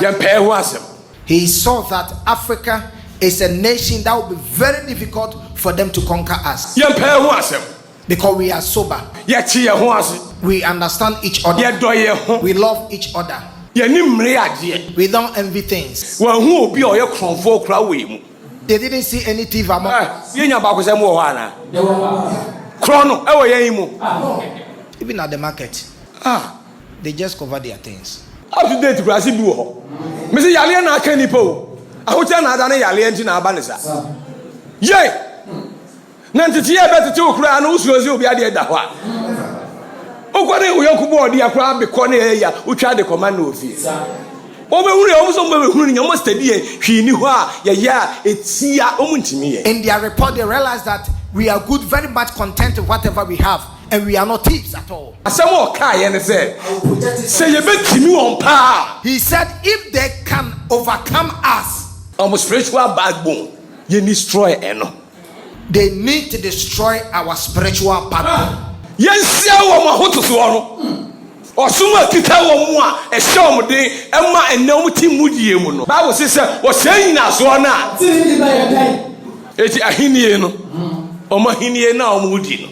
ye pay ho asem. He saw that Africa is a nation that will be very difficult for them to conquer us, Ye pay ho asem. because we are sober, Ye chi ye ho ase. we understand each Ye other, do ye ho. we love each other, Ye ni mre ade. we don't envy things. Wa hu obi o ye kronfo kra we mu. They didn't see any thief among Ye nya ba ko se mo ho ana. Krono e wo ye mu. even at the market. Ah, They just cover their things. up to date grasi bi wo ho. Me se yale na aka nipa o. Ahocha na ada na yale enti na aba ne sa. Ye. Na ntete ye betete okura na usuozi obi ade da ho a. Okwane uyanku bo odi akura be ko na ya utwa de command na ofie. Obehuru o so obehuru nya mo study hwi ni ho a ye ya etia omuntimi ye. In their report, they realized that we are good, very much content with whatever we have, and we are not thieves at all. Asem o ka ye ne se ye betimi won pa. He said, if they can overcome us, Almost spiritual backbone ye destroy eno. they need to destroy our spiritual backbone. Yensia wo ma hoto so no. Osuma kita wo mu a ehye wo de ema enam timudie mu no. Bible say wo say na so na. Eti ahinie no. Omo ahinie na omo di no.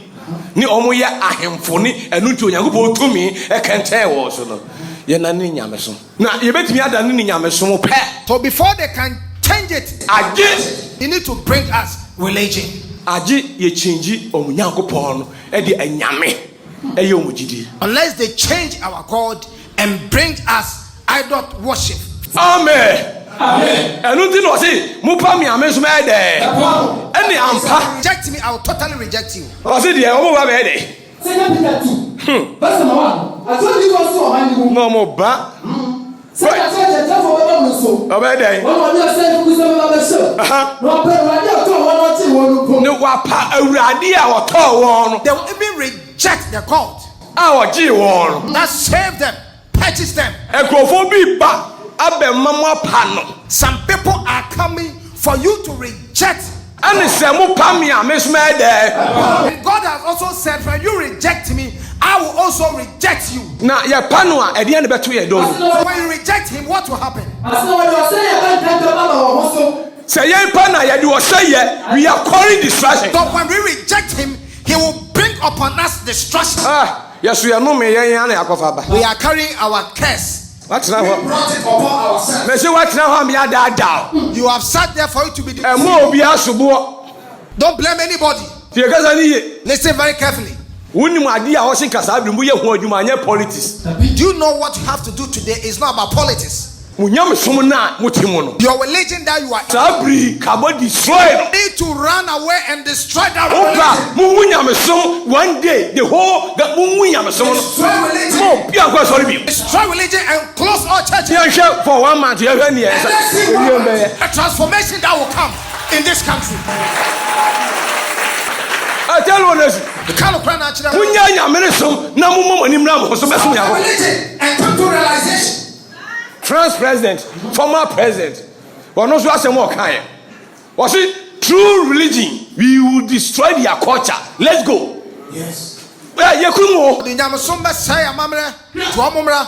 Ni omo ye ahemfo ni enu nti onyankopɔ tumi e kente wo so no. Ye na ni nyame so. Na ye betimi ada ni nyame so mo pe. So before they can change it, Age you need to bring us religion. Aji ye change omunyankopon e de anyame eye omugidi. Unless they change our God and bring us idol worship. Amen. Amen. Enu ti no say mu pa mi ame so me de. Eni ampa. Reject me, I will totally reject you. O say de o mo ba be de. Second Peter 2. Verse number 1. I told you also on my No mo ba. Second church for what so. Obede. One you say ku say ba so. No pray radio to one ti wonu. No wa pa awurade a wo to won. They will even reject the God. A wo ji won. That saved them, purchased them. Ekrofo bi ba abe mama pa no. Some people are coming for you to reject. Ani se mu pa mi ame so me de. And God has also said, when you reject me, I will also reject you. Na ye pa no a ede ne beto ye do. So when you reject him, what will happen? Say ye pa na ye de wo say ye, we are calling distraction. So when we reject him, he will bring upon us destruction. Yes, we are no me ye na yakofa ba. We are carrying our curse. What now? We brought it upon ourselves. Me say what now me ada da. You have sat there for you to be E mo obi asubo. Don't blame anybody. Tie kasa ni ye. Listen very carefully. Woni mu ade a wo sin kasa abirmu ye ho adwuma anya politics. Do you know what you have to do today? It's not about politics. Munyam som na mutimu no. Your religion that you are Sabri kabo destroy. you need to run away and destroy that religion. Opa munyam som one day the whole munyam som no. Destroy religion. Mo bia kwa sorry bi. Destroy religion and close all churches. Ye hwe for 1 month ye hwe ne ye. A transformation that will come in this country. I tell you this. The kind of prayer natural. Munya nyamere som na mumo manim na mo so be som yawo. Religion and come to realization. France president, former president, one also has a more kind. Was it true religion? We will destroy their culture. Let's go. Yes. Well, you could more. The Yamasumba say, Mamma, Tuamumra.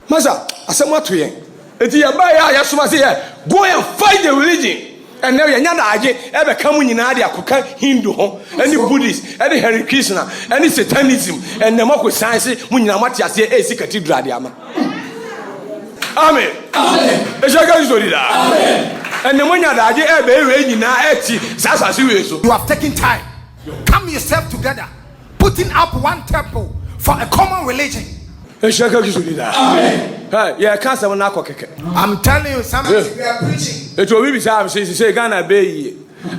Masa, I said, what to you? If you buy a Yasuma say, go and fight the religion. And now you're not ever coming in Adia, Kuka, Hindu, any Buddhist, any Hare Krishna, any Satanism, and the Moko science, Munyamatia say, a cathedral diama. Amen. Amen. Amen. And the money that I ever read now, you have taken time. Come yourself together, putting up one temple for a common religion. Amen. Yeah, can't say when I'm telling you, somebody we are preaching. It will be time. She say, Ghana Bay.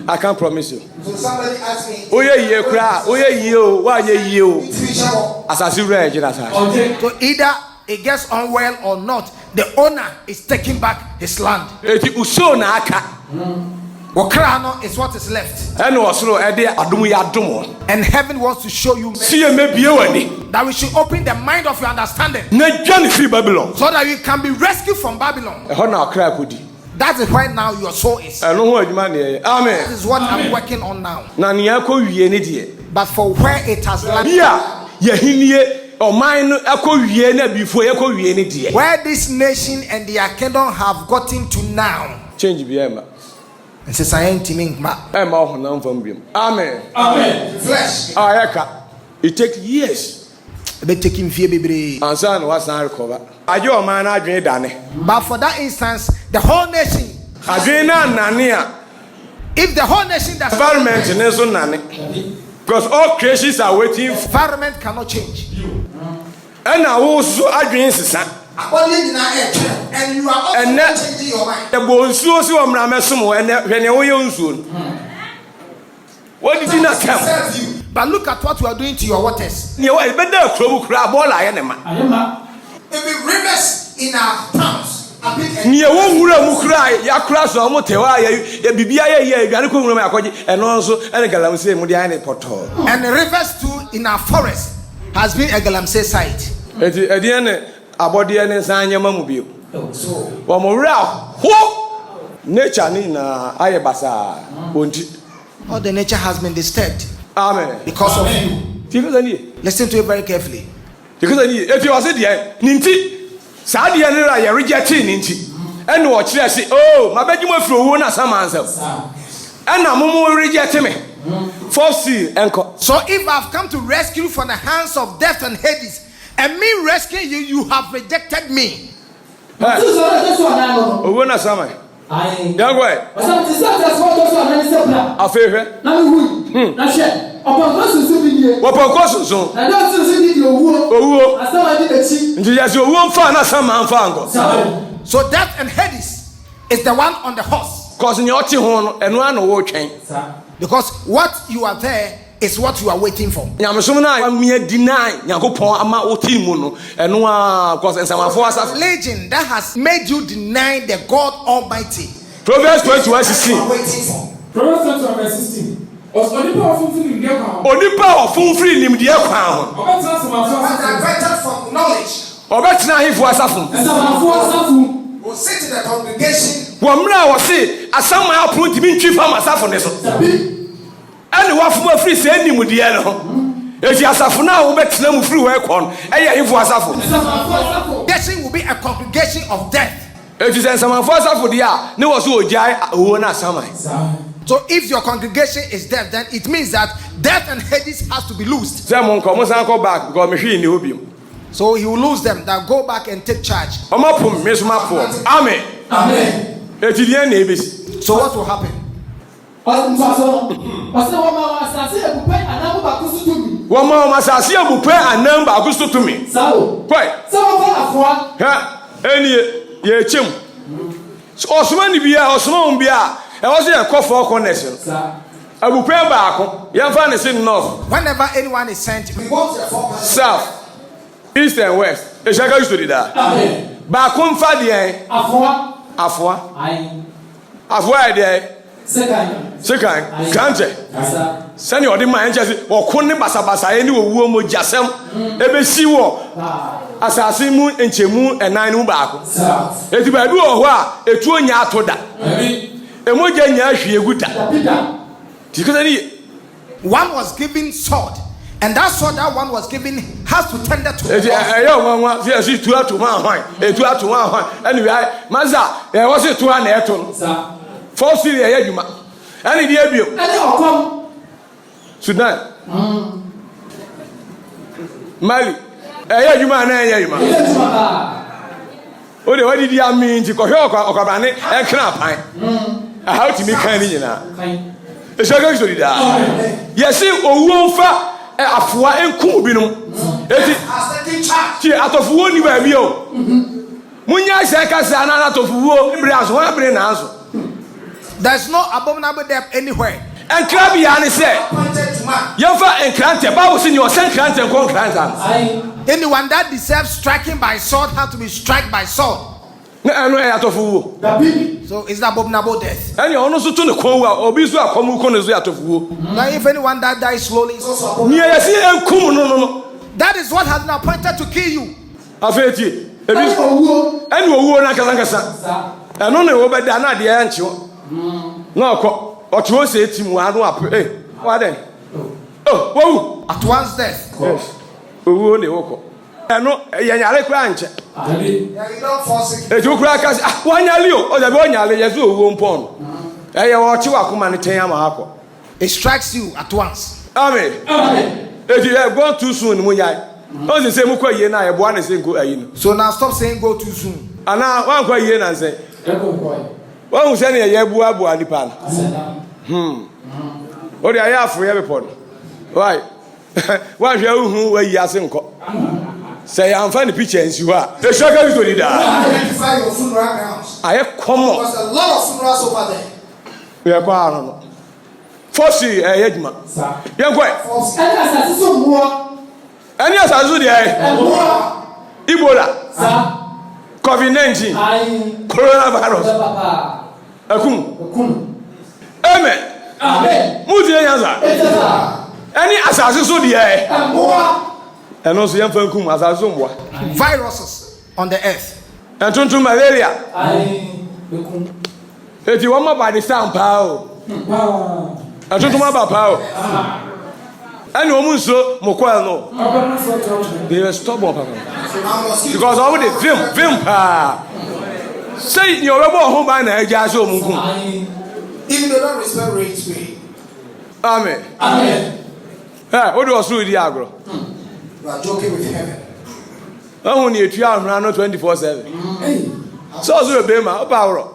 I can't promise you. So somebody asked me, oh yeah, you cry. Oh yeah, you. Why you? As I see, so either it gets unwell or not, the owner is taking back his land. Okrano is what is left. And heaven wants to show you that we should open the mind of your understanding so that you can be rescued from Babylon. That is why now your soul is. Amen. That is what I'm working on now. But for where it has landed, where this nation and their kingdom have gotten to now, change be and says I ain't teaming. Amen. Amen. Flesh. It takes years. Taking fear, baby. And son was not recover. Are you a man? I dream done. But for that instance, the whole nation. I dream nania. If the whole nation does environment is so nanny. Because all creations are waiting. Environment cannot change. And I also against son. And you are also changing your mind. The bones so Ramasumo and when you're soon. What did you not tell? But look at what we are doing to your waters. You are better trouble crab all I am. If we rivers in our towns. Near one would cry, Yakras or Motewa, Bibia, Yanukum, and also and a Galamse Mudiane Poto. And the rivers too in our forest has been a Galamse site. At the end, about the end, Sanya Mamubil. So, morale, who nature Nina Ayabasa won't it? All the nature has been disturbed. Amen. Because of you. Listen to it very carefully. Because if you are said, yeah, Ninti. Sadia nira ya rejecting ninti. And watch let's say, oh, my bedroom through one as some answer. And I'm more rejecting me. So if I've come to rescue you from the hands of death and Hades, and me rescuing you, you have rejected me. Oh, when I saw my young way. A favor. Upon Cosso, and that's so death and Hades is the one on the horse. Causing your horn and one war chain. Because what you are there is what you are waiting for. Yamasuna, mere deny Yakopo Ama Otimuno, and one cause some force of religion that has made you deny the God Almighty. Proverbs 21:16. Waiting for. Proverbs 21:16. Onipa of full free in the account. Diverted from knowledge. Obetna him for Asafum. Will sit in the congregation. Wamra was say, as some are put him in chief from Asafon. And what from a free sending with the other. If you Asafuna, who bet them free work on, and him for Asafon. Guessing will be a congregation of death. If you send someone for Asafo, no was who jai who are some. So if your congregation is deaf, then it means that death and Hades has to be loosed. Someone come back because machine in obium. So he will lose them. That go back and take charge. Amen. Amen. So what will happen? One more Massasia will pay a number of to me. Quite. Any ye chim. So many beer or small beer. I was in a call for connection. I will pay back. Young fan is in north. Whenever anyone is sent, we go to south, east, and west. It's a good story there. Back home, Fadia. Afwa, there. Second, country. Send your demand or Kone Basabasa, any woman Jasem, Ebesi war. Assassin and Chemu and 9 Ubako. If you do a 2 year to that. One was given sword, and that sword that one was given has to tender to. Anyway, Maza, there was a 2 and 4 Syria, and the Sudan, Mali, you man, what did you mean to Kohoka or Cabane and Knap? How to make candy now? It's a good story. Yes, oh, won't a four and Kubino. Out of one you have you. Munya Sakasana out of war, Brass, one brain answer. There's no abominable death anywhere. And Krabiani said, Yofa and Cranter, Bowers in your son Cranter and Concranter. Anyone that deserves striking by sword has to be struck by sword. Out of war. So it's not abominable death. And you also to the Kowa or Biswa Komukon out of war. Now, if anyone that dies slowly, that is what has been appointed to kill you. Afeti, and you were not and only over Dana the answer. No, or to say to me, I don't pray. What then? Oh, at once death. Yes. Who only walk. And no, Yanyale Cranch. You crack us 1 year or the 1 year, yes, you won't pond. I watch you, Akuman. It strikes you at once. Amen. If you have gone too soon, Munyai. Don't say Muko Yena, I want to say go in. So now stop saying go too soon. And now one quite yen and say, one who's any a Yabu and the pan. What do I have for every pond? Why? Why who were Yasinko? Say, I'm finding pictures you are. The sugar is to identify your funeral grounds. I have come on. There's a lot of funerals over there. We are going. Fossy, a Yedman. Young quite. And yes, I do the Ebola, COVID-19, coronavirus. Amen. Mudiaza. Any assassins of the air. And also young Fankum as I zoom. Viruses on the earth. And to malaria. If you want more by the sound power. I don't know about power. And no one so Mokwel no. They were stubborn because already vim say your rebel home by na Jaso Munkum. Even they don't respect race. Amen. What was through the agro? You are joking with heaven. Only a 2 hours 24/7. So a bema power.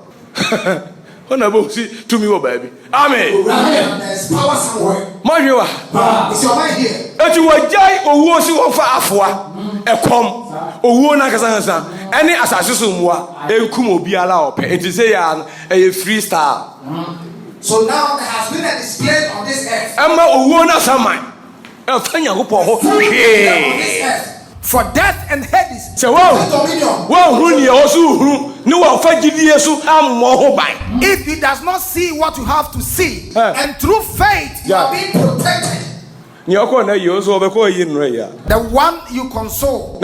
Ona bo si to me wo baby. Amen. There's power somewhere. Majiwa. Is your mind here? Eti wajai owuo si won fa afoa. Ekom. Owuo na kasa. Any asase so mwa enkum obiala ope. Enti say ya a freestyle. So now there has been a display on this earth. Ama owuo na saman. E fa Nyankopon ho. For death and Hades. Say wow. Wow hu ni e so hu ni wa fa gidie so ammo ho ban. If he does not see what you have to see, and through faith you are being protected. The one you console,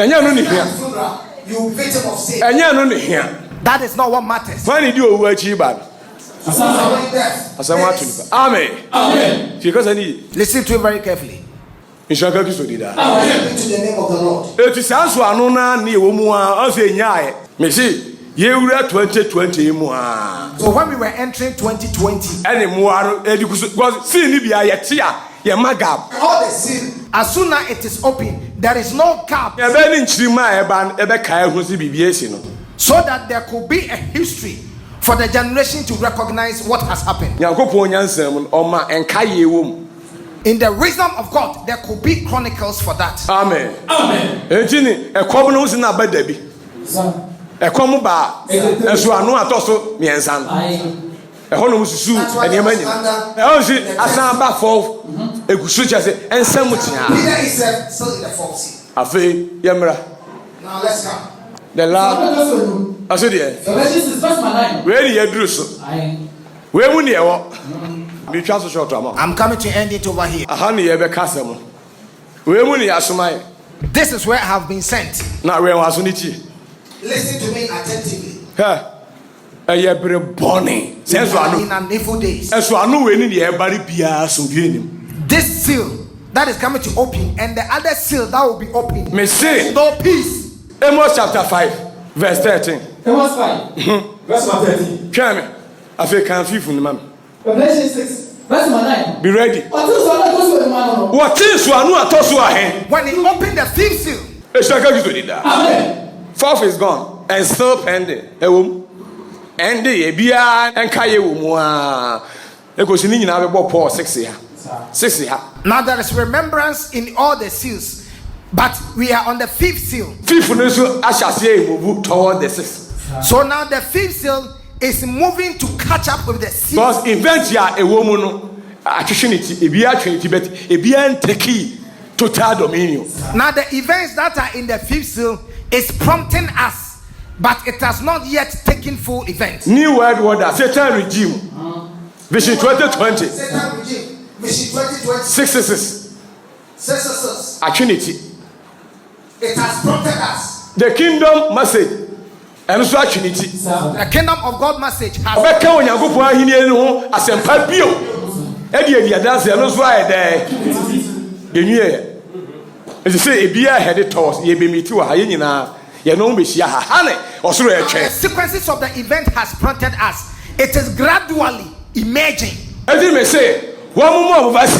you victim of sin. That is not what matters. Amen. Listen to it very carefully. Into the name of the Lord. So when we were entering 2020, all the sin, as soon as it is open, there is no gap, so that there could be a history for the generation to recognize what has happened. In the wisdom of God, there could be chronicles for that. Amen. Amen. Peter is still in the fourth seal. Now let's come. The last. I said, yeah. Where you do so? Where would you walk? I'm coming to end it over here. This is where I have been sent. Now, where was it? Listen to me attentively. In an evil days. This seal that is coming to open, and the other seal that will be open. No peace. Amos chapter 5, verse 13. Amos 5, verse 13. I feel can't feel from the man. Revelation 6, verse 9. Be ready. What is one who toss you ahead? When he opened the fifth seal, Amen. Fourth is gone and still pending. And the Bia and Kaye Wumwa. Because you need to have Paul 6 here. 6 here. Now there is remembrance in all the seals, but we are on the fifth seal. Fifth I shall say move toward the 6th. So now the fifth seal is moving to catch up with the seal. Because event here a woman attritionity, a Bia Trinity, but a Bia take total dominion. Now the events that are in the fifth seal is prompting us, but it has not yet taken full event. New world order, Satan regime. Vision 2020. Satan regime. Vision 2020. 666. A Trinity. It has prompted us. The kingdom message. And so a Trinity. The kingdom of God message has. As you say, a beer headed toss, ye be me too, a hyena, ye know me, honey, or so a The sequences of the event has prompted us. It is gradually emerging. As you may say, one more of us.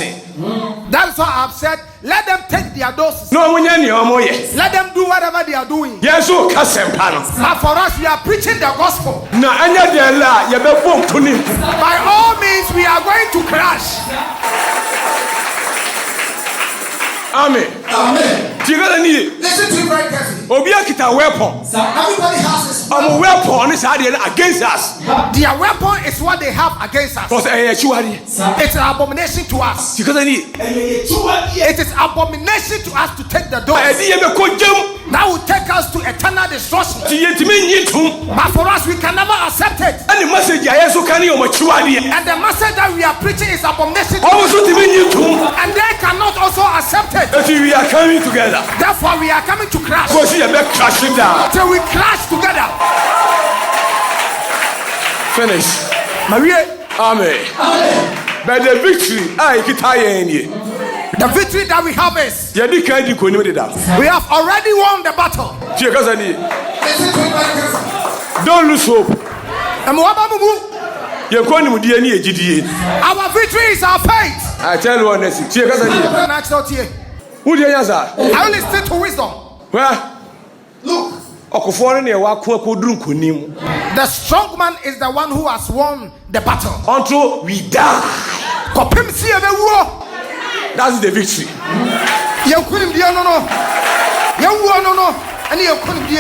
That's why I've said, let them take their doses. No one more yet. Let them do whatever they are doing. Yes, so Cassam panel. But for us, we are preaching the gospel. No, and yet they lie, you better walk to me. By all means, we are going to crash. Amen. Amen. Do you got any? Listen to me very carefully. Obiakita weapon. Everybody has this weapon. A weapon is against us. Their weapon is what they have against us. It's an abomination to us. Do you got any? It is abomination to us to take the door. That will take us to eternal destruction. But for us, we can never accept it. And the message that we are preaching is abomination to us. And they cannot also accept it. We are coming together. Therefore, we are coming to crash. Crashing down. Till we crash together. Finish. Maria. Amen. Amen. But the victory, the victory that we have is we have already won the battle. Don't lose hope. Our victory is our faith. I tell you honestly. Who do you answer? I only stick to wisdom. Well, look. The strong man is the one who has won the battle. Until we die. That's the victory. You couldn't be no. You won no. And you couldn't be.